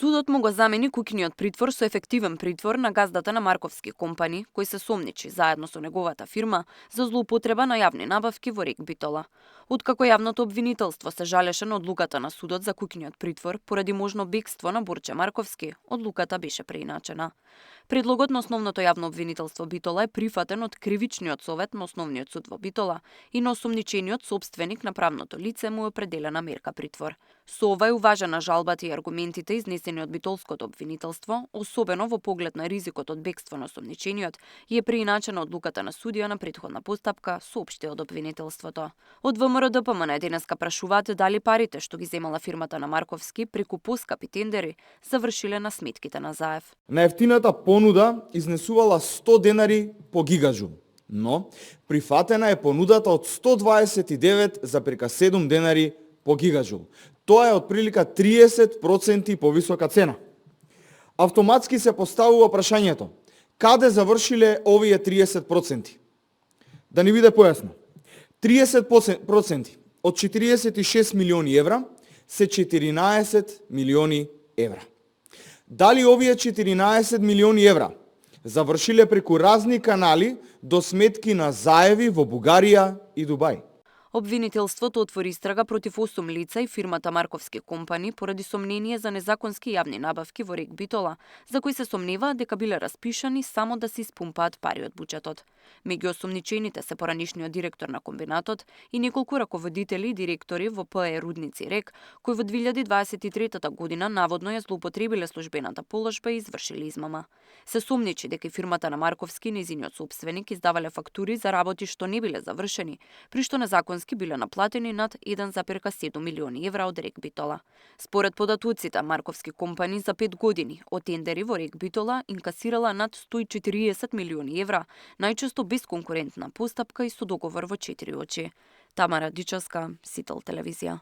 Судот му го замени куќниот притвор со ефективен притвор на газдата на Марковски компани, кој се сомничи заедно со неговата фирма за злоупотреба на јавни набавки во РИК Битола. Откако јавното обвинителство се жалеше на одлуката на судот за куќниот притвор поради можно бегство на Борче Марковски, одлуката беше преиначена. Предлогот на основното јавно обвинителство Битола е прифатен од Кривичниот совет на Основниот суд во Битола и на осомничениот сопственик на правното лице му е определена мерка притвор. Со ова е уважена жалбата и аргументите изнесени од битолското обвинителство, особено во поглед на ризикот од бегство на осомничениот, и е преиначена одлуката на судија на претходна постапка, соопшти од обвинителството. Од ВМРО ДПМН денеска прашуваат дали парите што ги земала фирмата на Марковски преку поскапи тендери завршиле на сметките на Заев. На ефтината понуда изнесувала 100 денари по гигаджул, но прифатена е понудата од 129,7 денари по гигаджул. Тоа е отприлика 30% повисока цена. Автоматски се поставува прашањето: каде завршиле овие 30%? Да ни биде појасно. 30% од 46 милиони евра се 14 милиони евра. Дали овие 14 милиони евра завршиле преку разни канали до сметки на Заеви во Бугарија и Дубај? Обвинителството отвори истрага против 8 лица и фирмата Марковски компани поради сомнение за незаконски јавни набавки во РИК Битола, за кои се сомневаат дека биле распишани само да се испумпаат пари од буџетот. Меѓу осомничените се поранишниот директор на комбинатот и неколку раководители и директори во ПЕ Рудници РЕК, кои во 2023 година наводно ја злоупотребиле службената положба и извршиле измама. Се сомничи дека и фирмата на Марковски и нејзиниот сопственик издавале фактури за работи што не биле завршени, при што незаконски биле наплатени над 1,7 милиони евра од РЕК Битола. Според податоците, Марковски компани за 5 години од тендери во РЕК Битола инкасирала над 140 милиони евра, најчесто без конкурентна постапка и со договор во 4 очи. Тамара Дичевска, Сител телевизија.